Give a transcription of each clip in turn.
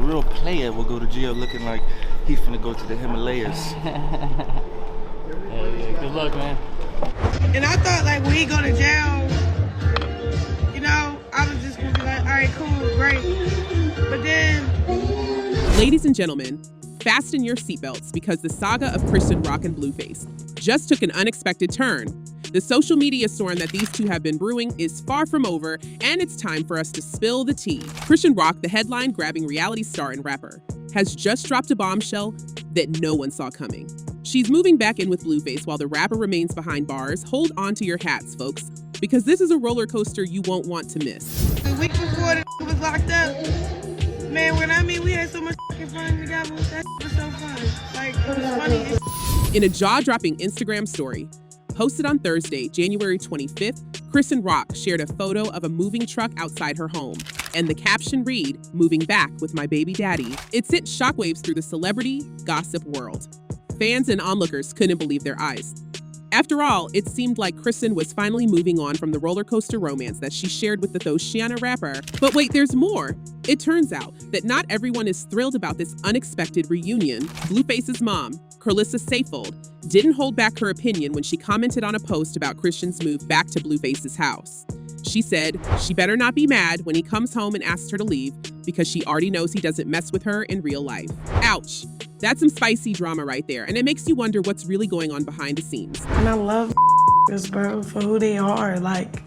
real player will go to jail looking like he finna go to the Himalayas. Yeah, good luck, man. And I thought, like, when he go to jail, you know, I was just gonna be like, all right, cool, great. But then... Ladies and gentlemen, fasten your seatbelts because the saga of Chrisean and Blueface just took an unexpected turn. The social media storm that these two have been brewing is far from over, and it's time for us to spill the tea. Chrisean, the headline-grabbing reality star and rapper, has just dropped a bombshell that no one saw coming. She's moving back in with Blueface while the rapper remains behind bars. Hold on to your hats, folks, because this is a roller coaster you won't want to miss. The week before the was locked up, man, we had so much fun together. That was so fun. Like, it was funny. In a jaw-dropping Instagram story, posted on Thursday, January 25th, Chrisean shared a photo of a moving truck outside her home, and the caption read, "Moving back with my baby daddy." It sent shockwaves through the celebrity gossip world. Fans and onlookers couldn't believe their eyes. After all, it seemed like Chrisean was finally moving on from the roller coaster romance that she shared with the Thosiana rapper. But wait, there's more. It turns out that not everyone is thrilled about this unexpected reunion. Blueface's mom, Carlissa Seyfold, didn't hold back her opinion when she commented on a post about Chrisean's move back to Blueface's house. She said she better not be mad when he comes home and asks her to leave because she already knows he doesn't mess with her in real life. Ouch. That's some spicy drama right there, and it makes you wonder what's really going on behind the scenes. And I love this, bro, for who they are. Like,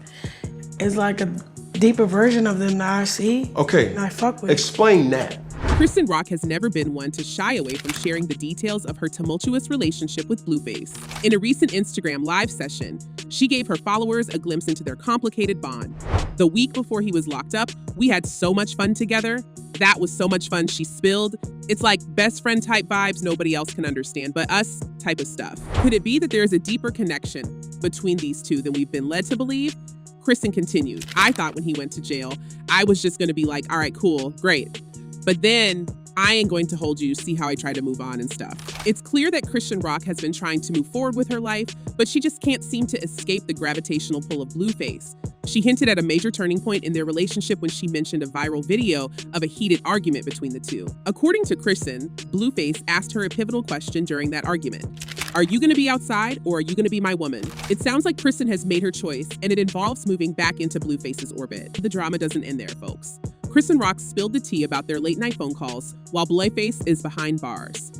it's like a deeper version of them that I see. Okay, and I fuck with. Explain that. Chrisean has never been one to shy away from sharing the details of her tumultuous relationship with Blueface. In a recent Instagram live session, she gave her followers a glimpse into their complicated bond. The week before he was locked up, we had so much fun together. That was so much fun she spilled. It's like best friend type vibes nobody else can understand but us type of stuff. Could it be that there's a deeper connection between these two than we've been led to believe? Chrisean continued, "I thought when he went to jail, I was just gonna be like, all right, cool, great. But then I ain't going to hold you, see how I try to move on and stuff." It's clear that Chrisean has been trying to move forward with her life, but she just can't seem to escape the gravitational pull of Blueface. She hinted at a major turning point in their relationship when she mentioned a viral video of a heated argument between the two. According to Chrisean, Blueface asked her a pivotal question during that argument. "Are you gonna be outside or are you gonna be my woman?" It sounds like Chrisean has made her choice, and it involves moving back into Blueface's orbit. The drama doesn't end there, folks. Chrisean spilled the tea about their late-night phone calls while Blueface is behind bars.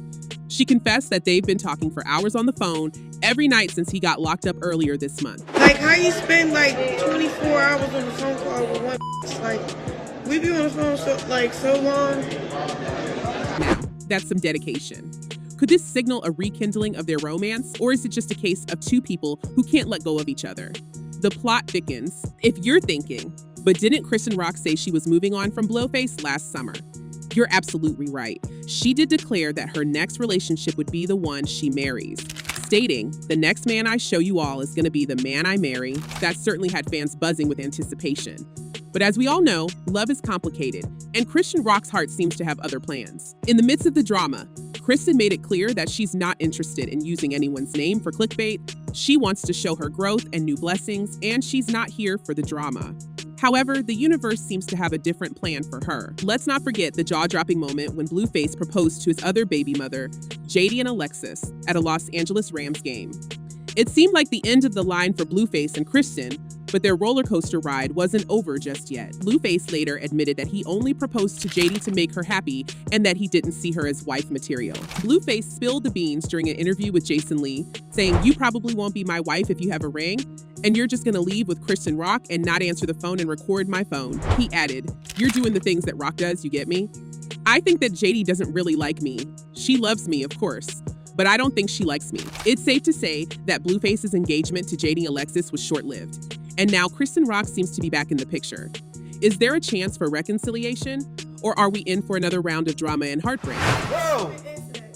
She confessed that they've been talking for hours on the phone every night since he got locked up earlier this month. Like, how you spend, like, 24 hours on the phone call with one like, we be on the phone so long. Now, that's some dedication. Could this signal a rekindling of their romance, or is it just a case of two people who can't let go of each other? The plot thickens. If you're thinking, but didn't Chrisean say she was moving on from Blueface last summer? You're absolutely right. She did declare that her next relationship would be the one she marries, stating, "The next man I show you all is going to be the man I marry." That certainly had fans buzzing with anticipation. But as we all know, love is complicated, and Chrisean heart seems to have other plans. In the midst of the drama, Chrisean made it clear that she's not interested in using anyone's name for clickbait. She wants to show her growth and new blessings, and she's not here for the drama. However, the universe seems to have a different plan for her. Let's not forget the jaw-dropping moment when Blueface proposed to his other baby mother, jaidyn and Alexis, at a Los Angeles Rams game. It seemed like the end of the line for Blueface and Chrisean, but their roller coaster ride wasn't over just yet. Blueface later admitted that he only proposed to jaidyn to make her happy and that he didn't see her as wife material. Blueface spilled the beans during an interview with Jason Lee, saying, "You probably won't be my wife if you have a ring, and you're just gonna leave with Chrisean and not answer the phone and record my phone." He added, "You're doing the things that Rock does, you get me?" I think that jaidyn doesn't really like me. She loves me, of course, but I don't think she likes me. It's safe to say that Blueface's engagement to jaidyn Alexis was short-lived. And now Chrisean seems to be back in the picture. Is there a chance for reconciliation, or are we in for another round of drama and heartbreak? Bro,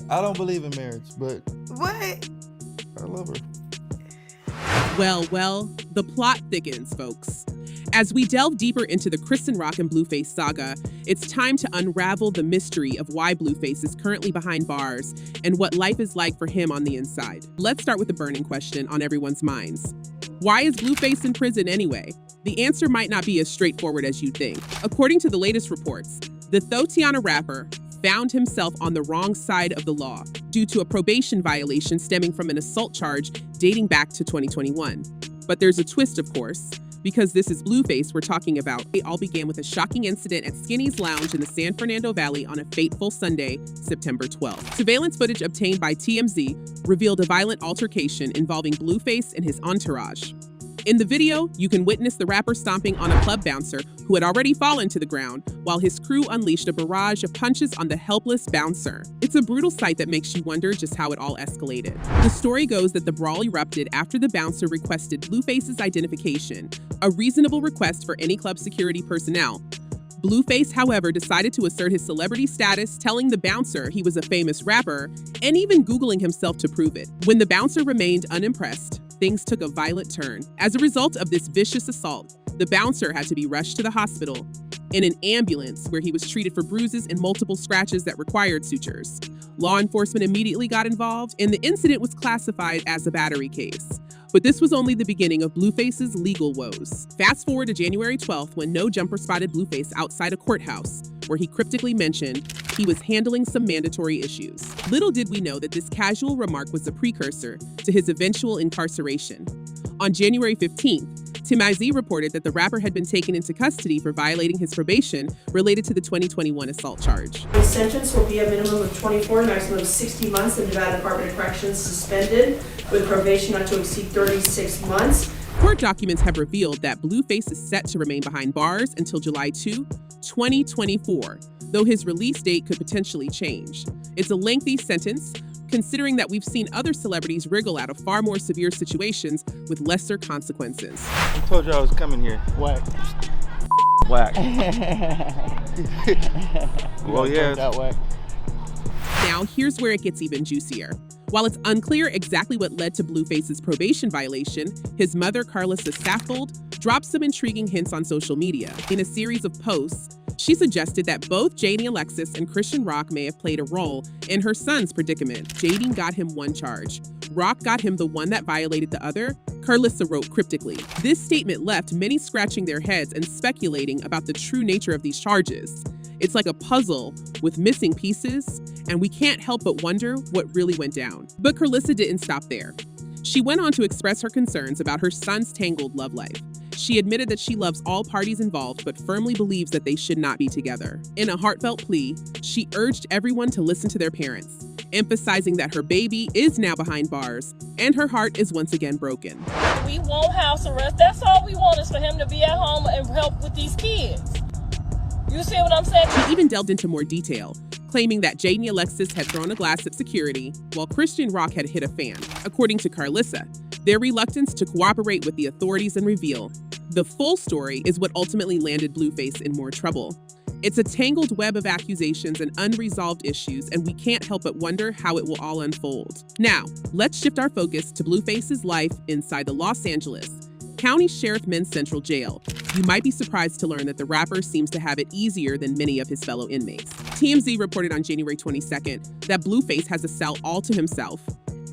I don't believe in marriage, but What? I love her. Well, the plot thickens, folks. As we delve deeper into the Chrisean and Blueface saga, it's time to unravel the mystery of why Blueface is currently behind bars and what life is like for him on the inside. Let's start with the burning question on everyone's minds. Why is Blueface in prison anyway? The answer might not be as straightforward as you'd think. According to the latest reports, The Thotiana rapper found himself on the wrong side of the law due to a probation violation stemming from an assault charge dating back to 2021. But there's a twist, of course, because this is Blueface we're talking about. It all began with a shocking incident at Skinny's Lounge in the San Fernando Valley on a fateful Sunday, September 12th. Surveillance footage obtained by TMZ revealed a violent altercation involving Blueface and his entourage. In the video, you can witness the rapper stomping on a club bouncer who had already fallen to the ground, while his crew unleashed a barrage of punches on the helpless bouncer. It's a brutal sight that makes you wonder just how it all escalated. The story goes that the brawl erupted after the bouncer requested Blueface's identification, a reasonable request for any club security personnel. Blueface, however, decided to assert his celebrity status, telling the bouncer he was a famous rapper, and even Googling himself to prove it. When the bouncer remained unimpressed, things took a violent turn. As a result of this vicious assault, the bouncer had to be rushed to the hospital in an ambulance where he was treated for bruises and multiple scratches that required sutures. Law enforcement immediately got involved, and the incident was classified as a battery case. But this was only the beginning of Blueface's legal woes. Fast forward to January 12th when No Jumper spotted Blueface outside a courthouse, where he cryptically mentioned he was handling some mandatory issues. Little did we know that this casual remark was a precursor to his eventual incarceration. On January 15th, TMZ reported that the rapper had been taken into custody for violating his probation related to the 2021 assault charge. The sentence will be a minimum of 24, maximum of 60 months in Nevada Department of Corrections suspended, with probation not to exceed 36 months. Court documents have revealed that Blueface is set to remain behind bars until July 2, 2024, though his release date could potentially change. It's a lengthy sentence, considering that we've seen other celebrities wriggle out of far more severe situations with lesser consequences. I told you I was coming here. Whack. Whack. Well, yeah. That whack. Now, here's where it gets even juicier. While it's unclear exactly what led to Blueface's probation violation, his mother, Carlissa Saffold, dropped some intriguing hints on social media. In a series of posts, she suggested that both jaidyn Alexis and Chrisean Rock may have played a role in her son's predicament. Jaidyn got him one charge. Rock got him the one that violated the other, Carlissa wrote cryptically. This statement left many scratching their heads and speculating about the true nature of these charges. It's like a puzzle with missing pieces, and we can't help but wonder what really went down. But Carlissa didn't stop there. She went on to express her concerns about her son's tangled love life. She admitted that she loves all parties involved, but firmly believes that they should not be together. In a heartfelt plea, she urged everyone to listen to their parents, emphasizing that her baby is now behind bars and her heart is once again broken. We want house arrest. That's all we want, is for him to be at home and help with these kids. You see what I'm saying? She even delved into more detail, claiming that jaidyn Alexis had thrown a glass at security while Chrisean Rock had hit a fan. According to Carlissa, their reluctance to cooperate with the authorities and reveal the full story is what ultimately landed Blueface in more trouble. It's a tangled web of accusations and unresolved issues, and we can't help but wonder how it will all unfold. Now, let's shift our focus to Blueface's life inside the Los Angeles County Sheriff Men's Central Jail. You might be surprised to learn that the rapper seems to have it easier than many of his fellow inmates. TMZ reported on January 22nd that Blueface has a cell all to himself,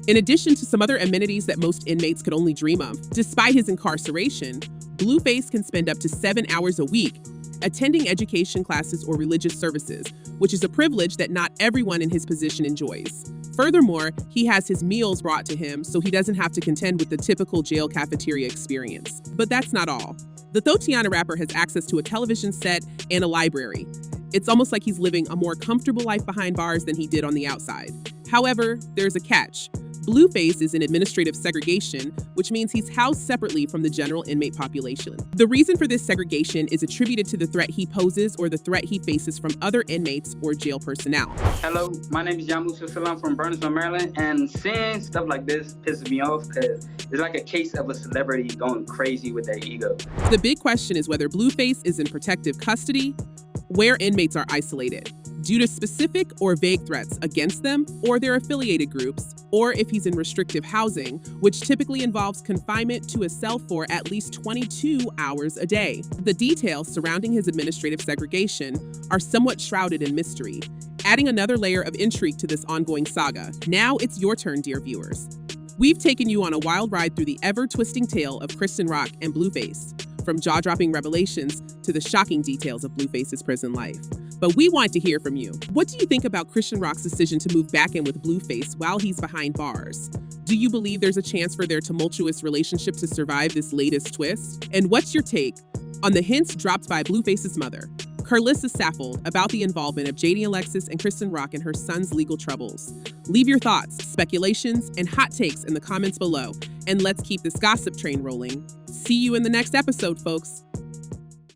in addition to some other amenities that most inmates could only dream of. Despite his incarceration, Blueface can spend up to 7 hours a week attending education classes or religious services, which is a privilege that not everyone in his position enjoys. Furthermore, he has his meals brought to him, so he doesn't have to contend with the typical jail cafeteria experience. But that's not all. The Thotiana rapper has access to a television set and a library. It's almost like he's living a more comfortable life behind bars than he did on the outside. However, there's a catch. Blueface is in administrative segregation, which means he's housed separately from the general inmate population. The reason for this segregation is attributed to the threat he poses or the threat he faces from other inmates or jail personnel. Hello, my name is Yamusa. I'm from Burnsville, Maryland, and seeing stuff like this pisses me off because it's like a case of a celebrity going crazy with their ego. The big question is whether Blueface is in protective custody, where inmates are isolated, due to specific or vague threats against them or their affiliated groups, or if he's in restrictive housing, which typically involves confinement to a cell for at least 22 hours a day. The details surrounding his administrative segregation are somewhat shrouded in mystery, adding another layer of intrigue to this ongoing saga. Now it's your turn, dear viewers. We've taken you on a wild ride through the ever-twisting tale of Chrisean Rock and Blueface, from jaw-dropping revelations to the shocking details of Blueface's prison life. But we want to hear from you. What do you think about Chrisean Rock's decision to move back in with Blueface while he's behind bars? Do you believe there's a chance for their tumultuous relationship to survive this latest twist? And what's your take on the hints dropped by Bluefaces Mother, Carlissa Saffold, about the involvement of jaidyn, Alexis, and Chrisean Rock in her son's legal troubles? Leave your thoughts, speculations, and hot takes in the comments below, and let's keep this gossip train rolling. See you in the next episode, folks.